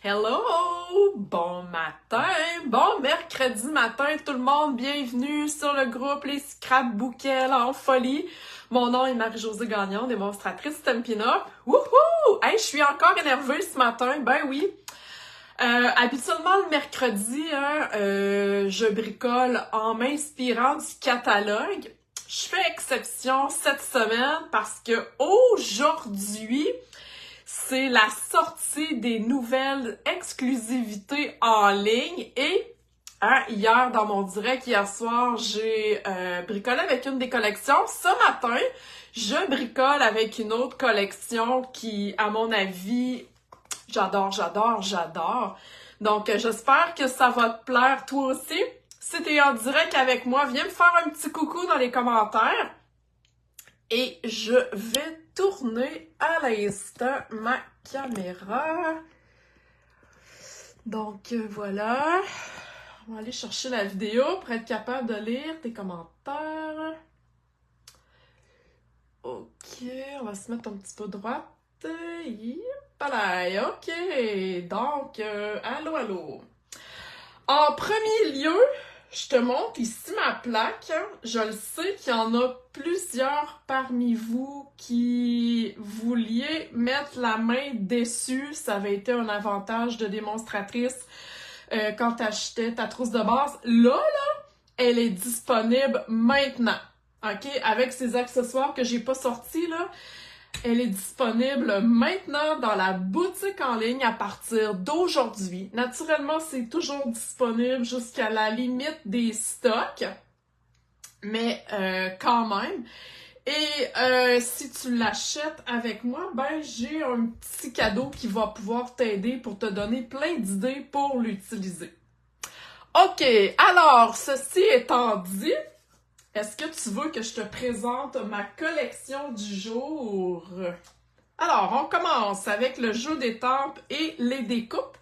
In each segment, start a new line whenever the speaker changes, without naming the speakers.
Hello! Bon matin! Bon mercredi matin tout le monde! Bienvenue sur le groupe Les Scrapbookels en folie! Mon nom est Marie-Josée Gagnon, démonstratrice Stampin' Up! Wouhou! Hey, je suis encore énervée ce matin, ben oui! Habituellement le mercredi, je bricole en m'inspirant du catalogue. Je fais exception cette semaine parce que aujourd'hui, c'est la sortie des nouvelles exclusivités en ligne et hier dans mon direct, hier soir, j'ai bricolé avec une des collections. Ce matin, je bricole avec une autre collection qui, à mon avis, j'adore. Donc, j'espère que ça va te plaire toi aussi. Si t'es en direct avec moi, viens me faire un petit coucou dans les commentaires. Et je vais tourner à l'instant ma caméra. Donc, voilà. On va aller chercher la vidéo pour être capable de lire tes commentaires. Ok, on va se mettre un petit peu droite. Voilà, ok. Donc, allô. En premier lieu, je te montre ici ma plaque. Je le sais qu'il y en a plusieurs parmi vous qui vouliez mettre la main dessus. Ça avait été un avantage de démonstratrice quand tu achetais ta trousse de base. Là, elle est disponible maintenant. OK? Avec ces accessoires que j'ai pas sortis, là, elle est disponible maintenant dans la boutique en ligne à partir d'aujourd'hui. Naturellement, c'est toujours disponible jusqu'à la limite des stocks, mais quand même. Et si tu l'achètes avec moi, ben j'ai un petit cadeau qui va pouvoir t'aider pour te donner plein d'idées pour l'utiliser. OK, alors, ceci étant dit, est-ce que tu veux que je te présente ma collection du jour? Alors, on commence avec le jeu d'étampes et les découpes.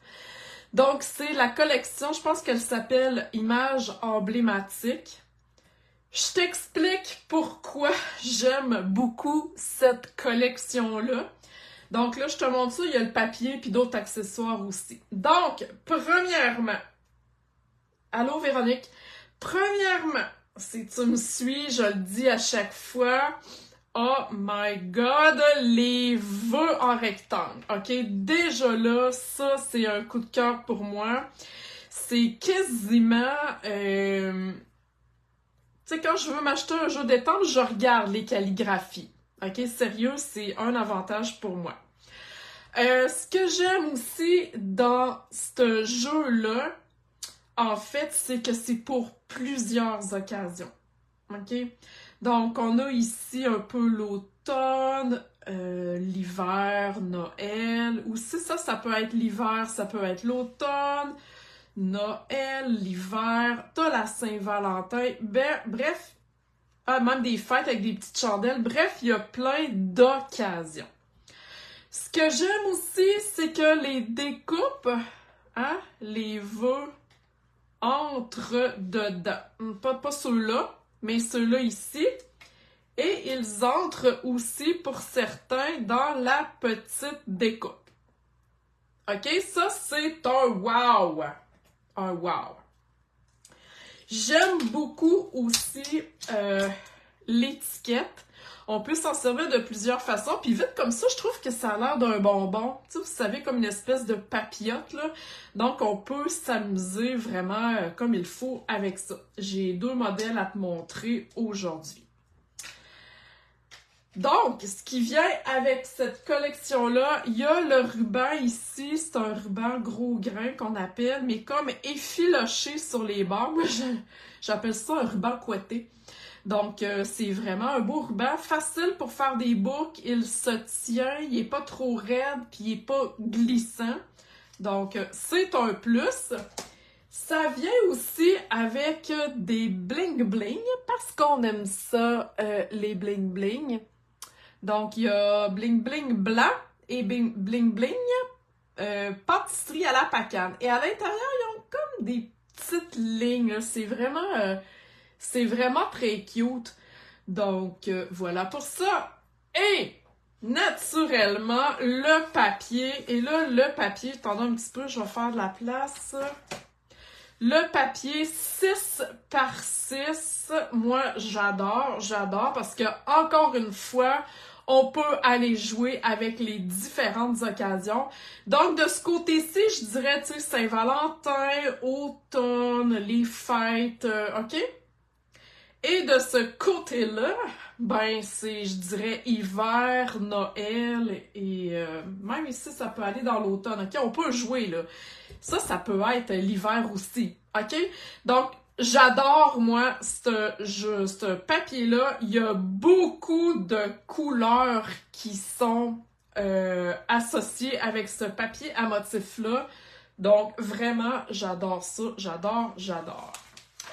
Donc, c'est la collection, je pense qu'elle s'appelle Images emblématiques. Je t'explique pourquoi j'aime beaucoup cette collection-là. Donc là, je te montre ça, il y a le papier puis d'autres accessoires aussi. Donc, premièrement, allô Véronique, premièrement, si tu me suis, je le dis à chaque fois, oh my god, les vœux en rectangle, ok? Déjà là, ça c'est un coup de cœur pour moi. C'est quasiment... Tu sais, quand je veux m'acheter un jeu d'étampes, je regarde les calligraphies. Ok? Sérieux, c'est un avantage pour moi. Ce que j'aime aussi dans ce jeu-là, en fait, c'est que c'est pour plusieurs occasions. OK? Donc, on a ici un peu l'automne, l'hiver, Noël. Aussi, ça peut être l'hiver, ça peut être l'automne, Noël, l'hiver. T'as la Saint-Valentin. Bref, même des fêtes avec des petites chandelles. Bref, il y a plein d'occasions. Ce que j'aime aussi, c'est que les découpes, les vœux, entrent dedans. Pas ceux-là, mais ceux-là ici. Et ils entrent aussi, pour certains, dans la petite découpe. OK? Ça, c'est un wow! Un wow! J'aime beaucoup aussi l'étiquette. On peut s'en servir de plusieurs façons. Puis vite comme ça, je trouve que ça a l'air d'un bonbon. Tu sais, vous savez, comme une espèce de papillote, là. Donc, on peut s'amuser vraiment comme il faut avec ça. J'ai deux modèles à te montrer aujourd'hui. Donc, ce qui vient avec cette collection-là, il y a le ruban ici. C'est un ruban gros grain qu'on appelle, mais comme effiloché sur les bords. Moi, j'appelle ça un ruban couetté. Donc, c'est vraiment un beau ruban, facile pour faire des boucles. Il se tient, il n'est pas trop raide, puis il n'est pas glissant. Donc, c'est un plus. Ça vient aussi avec des bling-bling, parce qu'on aime ça, les bling-bling. Donc, il y a bling-bling blanc et bling-bling pâtisserie à la pacane. Et à l'intérieur, ils ont comme des petites lignes. Là. C'est vraiment très cute. Donc, voilà pour ça. Et naturellement, le papier. Et là, le papier, je t'en donne un petit peu, je vais faire de la place. Le papier 6 par 6, moi, j'adore parce que, encore une fois, on peut aller jouer avec les différentes occasions. Donc, de ce côté-ci, je dirais, tu sais, Saint-Valentin, automne, les fêtes, OK? Et de ce côté-là, ben, c'est, je dirais, hiver, Noël, et même ici, ça peut aller dans l'automne, OK? On peut jouer, là. Ça peut être l'hiver aussi, OK? Donc, j'adore, moi, ce papier-là. Il y a beaucoup de couleurs qui sont associées avec ce papier à motif-là. Donc, vraiment, j'adore ça. J'adore.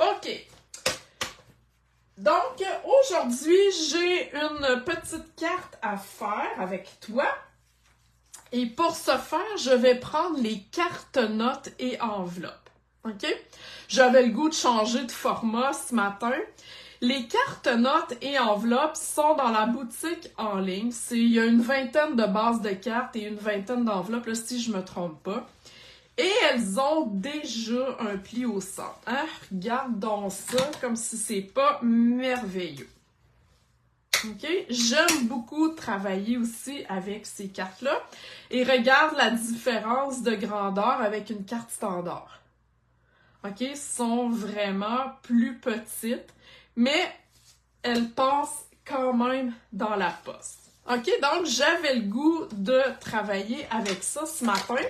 OK. Donc, aujourd'hui, j'ai une petite carte à faire avec toi. Et pour ce faire, je vais prendre les cartes notes et enveloppes. OK? J'avais le goût de changer de format ce matin. Les cartes notes et enveloppes sont dans la boutique en ligne. Il y a une vingtaine de bases de cartes et une vingtaine d'enveloppes, là, si je me trompe pas. Et elles ont déjà un pli au centre. Hein? Regardons ça comme si c'est pas merveilleux. OK? J'aime beaucoup travailler aussi avec ces cartes-là. Et regarde la différence de grandeur avec une carte standard. OK? Elles sont vraiment plus petites, mais elles passent quand même dans la poste. OK? Donc, j'avais le goût de travailler avec ça ce matin.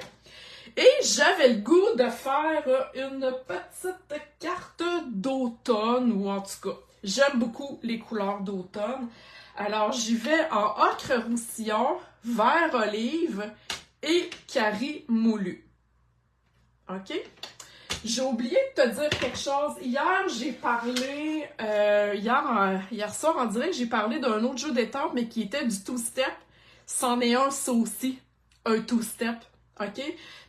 Et j'avais le goût de faire une petite carte d'automne, ou en tout cas, j'aime beaucoup les couleurs d'automne. Alors, j'y vais en ocre roussillon, vert olive et carré moulu. OK? J'ai oublié de te dire quelque chose. Hier, j'ai parlé, hier soir en direct, j'ai parlé d'un autre jeu d'étampes, mais qui était du two-step. C'en est un, ça aussi, un two-step. OK?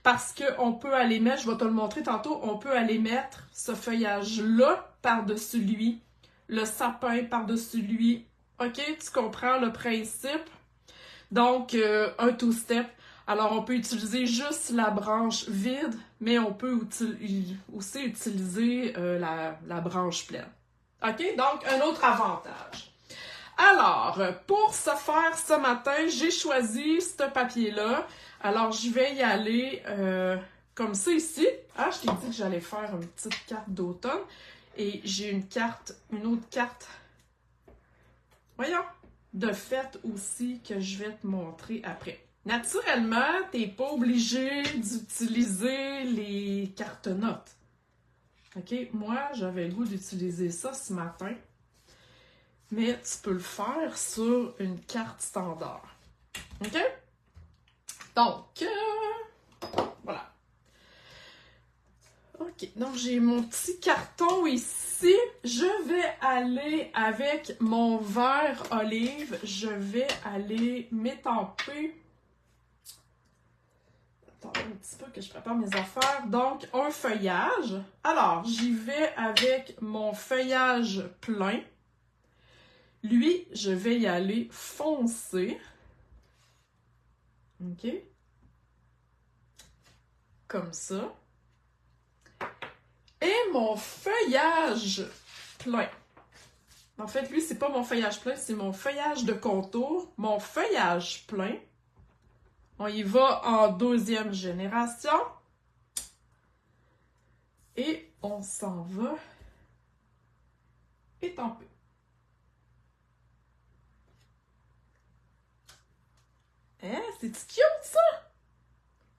Parce qu'on peut aller mettre, je vais te le montrer tantôt, on peut aller mettre ce feuillage-là par-dessus lui, le sapin par-dessus lui. OK? Tu comprends le principe? Donc, un two-step. Alors, on peut utiliser juste la branche vide, mais on peut aussi utiliser la branche pleine. OK? Donc, un autre avantage. Alors, pour ce faire ce matin, j'ai choisi ce papier-là. Alors, je vais y aller comme ça ici. Ah, je t'ai dit que j'allais faire une petite carte d'automne. Et j'ai une autre carte, voyons, de fête aussi que je vais te montrer après. Naturellement, tu n'es pas obligé d'utiliser les cartes notes. OK? Moi, j'avais le goût d'utiliser ça ce matin. Mais tu peux le faire sur une carte standard. OK? Donc, voilà. OK, donc j'ai mon petit carton ici. Je vais aller avec mon vert olive. Je vais aller m'étamper. Attends un petit peu que je prépare mes affaires. Donc, un feuillage. Alors, j'y vais avec mon feuillage plein. Lui, je vais y aller foncé. OK? Comme ça. Et mon feuillage plein. En fait, lui, c'est pas mon feuillage plein, c'est mon feuillage de contour. Mon feuillage plein. On y va en deuxième génération. Et on s'en va étamper. Hein? C'est-tu cute, ça?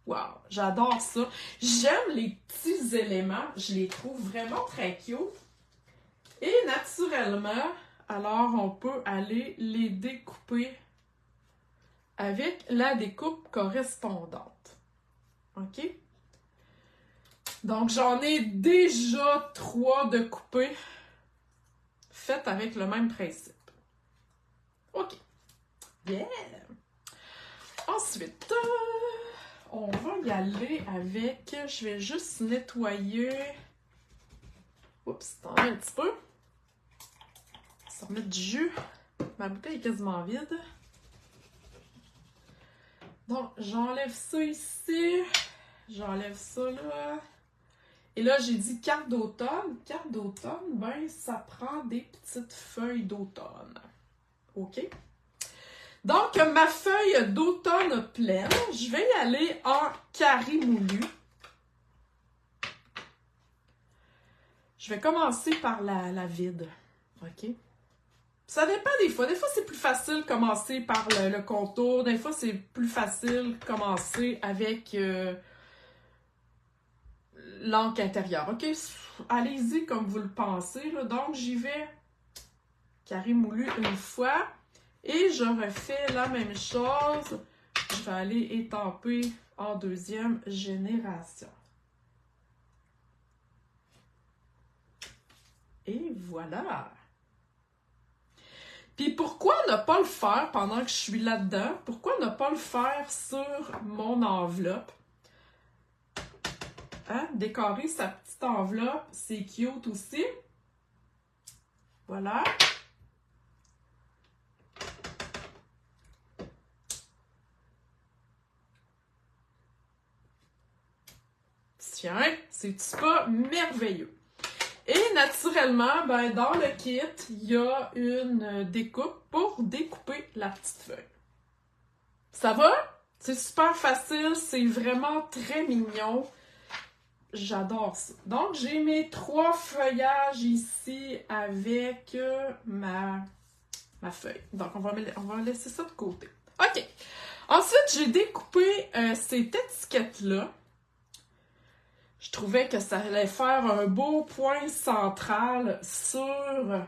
Wow, j'adore ça. J'aime les petits éléments. Je les trouve vraiment très cute. Et naturellement, alors on peut aller les découper avec la découpe correspondante. OK? Donc, j'en ai déjà 3 de coupées faites avec le même principe. OK. Yeah! Ensuite, on va y aller avec... Je vais juste nettoyer... Oups, attends un petit peu. Ça remet du jus. Ma bouteille est quasiment vide. Donc, j'enlève ça ici. J'enlève ça là. Et là, j'ai dit carte d'automne. Carte d'automne, ben, ça prend des petites feuilles d'automne. OK? Donc, ma feuille d'automne pleine, je vais y aller en carré moulu. Je vais commencer par la vide. OK? Ça dépend des fois. Des fois, c'est plus facile de commencer par le contour. Des fois, c'est plus facile de commencer avec l'encre intérieure. OK? Allez-y comme vous le pensez. Là. Donc, j'y vais carré moulu une fois. Et je refais la même chose. Je vais aller étamper en deuxième génération. Et voilà! Puis pourquoi ne pas le faire pendant que je suis là-dedans? Pourquoi ne pas le faire sur mon enveloppe? Hein? Décorer sa petite enveloppe, c'est cute aussi. Voilà. Tiens, c'est-tu pas merveilleux? Et naturellement, ben, dans le kit, il y a une découpe pour découper la petite feuille. Ça va? C'est super facile, c'est vraiment très mignon. J'adore ça. Donc, j'ai mes 3 feuillages ici avec ma feuille. Donc, on va laisser ça de côté. OK. Ensuite, j'ai découpé cette étiquette-là. Je trouvais que ça allait faire un beau point central sur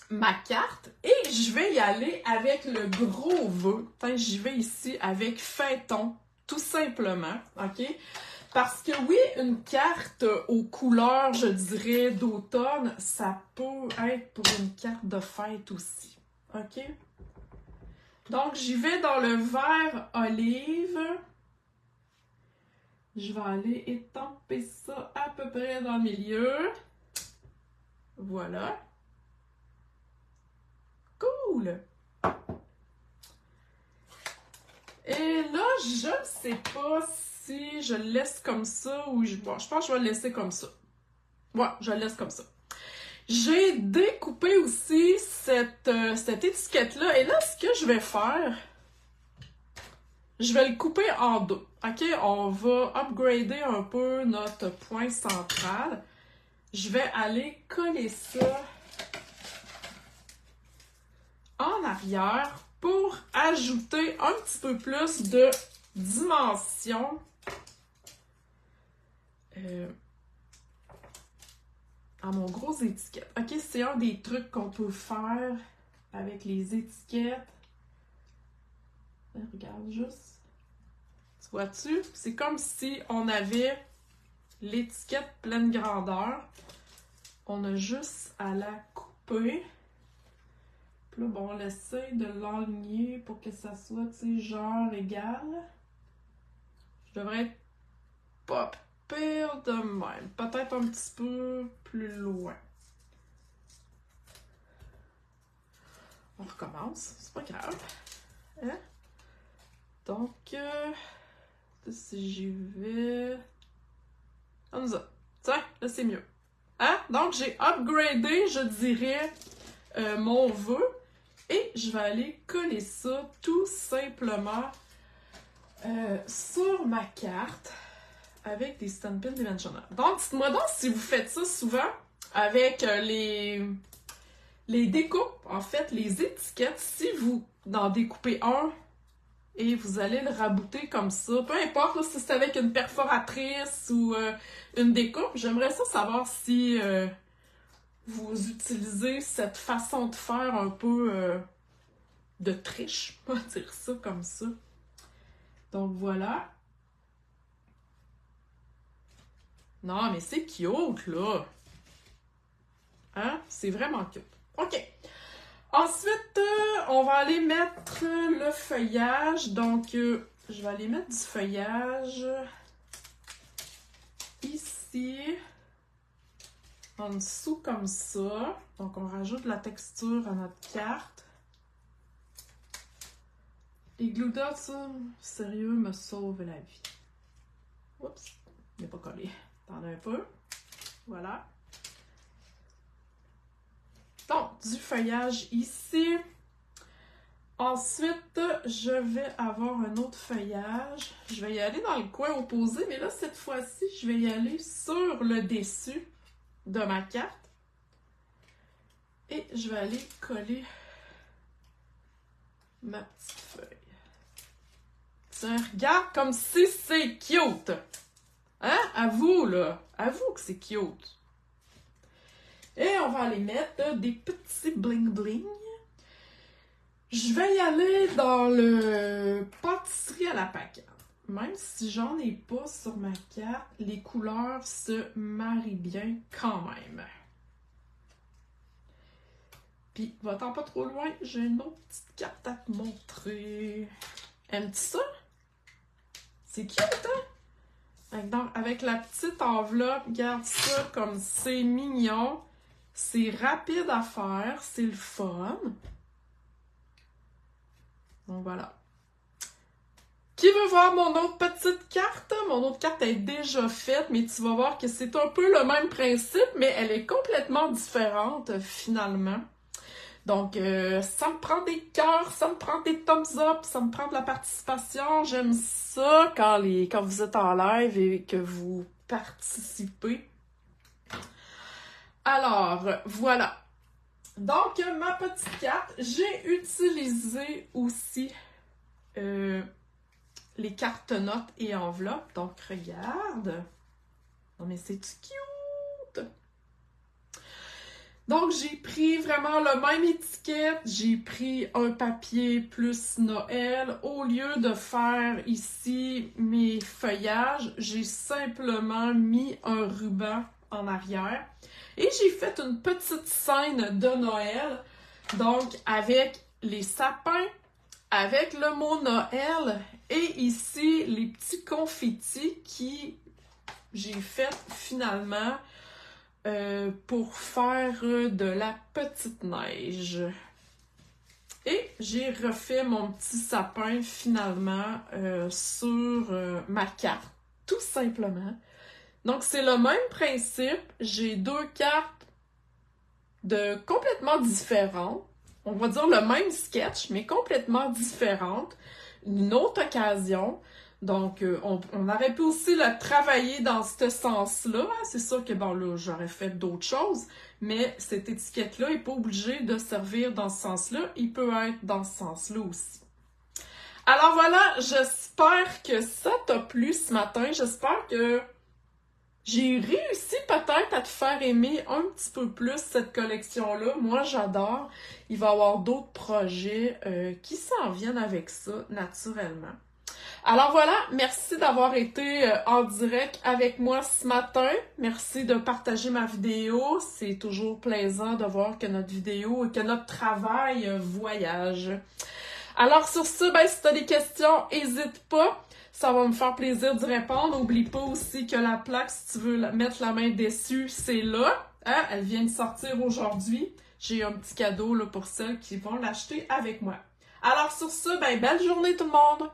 ma carte. Et je vais y aller avec le gros vœu. J'y vais ici avec feuilleton, tout simplement. OK? Parce que oui, une carte aux couleurs, je dirais, d'automne, ça peut être pour une carte de fête aussi. OK? Donc, j'y vais dans le vert olive. Je vais aller étamper ça à peu près dans le milieu. Voilà. Cool! Et là, je ne sais pas si je le laisse comme ça ou bon, je pense que je vais le laisser comme ça. Ouais, je le laisse comme ça. J'ai découpé aussi cette étiquette-là. Et là, ce que je vais faire, je vais le couper en deux. OK? On va upgrader un peu notre point central. Je vais aller coller ça en arrière pour ajouter un petit peu plus de dimension à mon gros étiquette. OK, c'est un des trucs qu'on peut faire avec les étiquettes. Regarde juste. Tu vois-tu? C'est comme si on avait l'étiquette pleine grandeur. On a juste à la couper. Puis là, bon, on essaie de l'enligner pour que ça soit, tu sais, genre égal. Je devrais être pas pire de même. Peut-être un petit peu plus loin. On recommence, c'est pas grave. Hein? Donc, si j'y vais... Comme ça. Tiens, là c'est mieux. Hein? Donc, j'ai upgradé, je dirais, mon vœu. Et je vais aller coller ça tout simplement sur ma carte avec des Stampin' Dimensional. Donc, dites-moi donc si vous faites ça souvent avec les découpes, en fait, les étiquettes. Si vous en découpez un et vous allez le rabouter comme ça, peu importe là, si c'est avec une perforatrice ou une découpe, j'aimerais ça savoir si vous utilisez cette façon de faire un peu de triche, on va dire ça comme ça. Donc voilà. Non, mais c'est cute, là. Hein? C'est vraiment cute. OK. Ensuite, on va aller mettre le feuillage. Donc, je vais aller mettre du feuillage ici, en dessous comme ça. Donc, on rajoute la texture à notre carte. Les glue dots, ça, sérieux, me sauve la vie. Oups, il n'est pas collé. T'en as un peu. Voilà. Donc, du feuillage ici. Ensuite, je vais avoir un autre feuillage. Je vais y aller dans le coin opposé, mais là, cette fois-ci, je vais y aller sur le dessus de ma carte. Et je vais aller coller ma petite feuille. Tiens, regarde comme si c'est cute! Hein? Avoue, là! Avoue que c'est cute! Et on va aller mettre des petits bling-bling. Je vais y aller dans le pâtisserie à la paquette. Même si j'en ai pas sur ma carte, les couleurs se marient bien quand même. Puis, va-t'en pas trop loin, j'ai une autre petite carte à te montrer. Aimes-tu ça? C'est cute, hein? Donc, avec la petite enveloppe, regarde ça comme c'est mignon. C'est rapide à faire, c'est le fun. Donc, voilà. Qui veut voir mon autre petite carte? Mon autre carte est déjà faite, mais tu vas voir que c'est un peu le même principe, mais elle est complètement différente, finalement. Donc, ça me prend des cœurs, ça me prend des thumbs up, ça me prend de la participation. J'aime ça quand vous êtes en live et que vous participez. Alors, voilà. Donc, ma petite carte, j'ai utilisé aussi les cartes notes et enveloppes. Donc, regarde. Non, mais c'est cute! Donc, j'ai pris vraiment le même étiquette. J'ai pris un papier plus Noël. Au lieu de faire ici mes feuillages, j'ai simplement mis un ruban en arrière. Et j'ai fait une petite scène de Noël. Donc, avec les sapins, avec le mot Noël et ici les petits confettis qui j'ai fait finalement pour faire de la petite neige. Et j'ai refait mon petit sapin finalement sur ma carte, tout simplement. Donc c'est le même principe, j'ai deux cartes complètement différentes. On va dire le même sketch, mais complètement différente. Une autre occasion. Donc, on aurait pu aussi le travailler dans ce sens-là. C'est sûr que, bon, là, j'aurais fait d'autres choses, mais cette étiquette-là n'est pas obligée de servir dans ce sens-là. Il peut être dans ce sens-là aussi. Alors voilà, j'espère que ça t'a plu ce matin. J'espère que j'ai réussi peut-être à te faire aimer un petit peu plus cette collection-là. Moi, j'adore. Il va y avoir d'autres projets qui s'en viennent avec ça, naturellement. Alors voilà, merci d'avoir été en direct avec moi ce matin. Merci de partager ma vidéo. C'est toujours plaisant de voir que notre vidéo et que notre travail voyage. Alors sur ce, si tu as des questions, n'hésite pas. Ça va me faire plaisir d'y répondre. N'oublie pas aussi que la plaque, si tu veux mettre la main dessus, c'est là. Hein? Elle vient de sortir aujourd'hui. J'ai un petit cadeau là, pour celles qui vont l'acheter avec moi. Alors sur ce, belle journée tout le monde!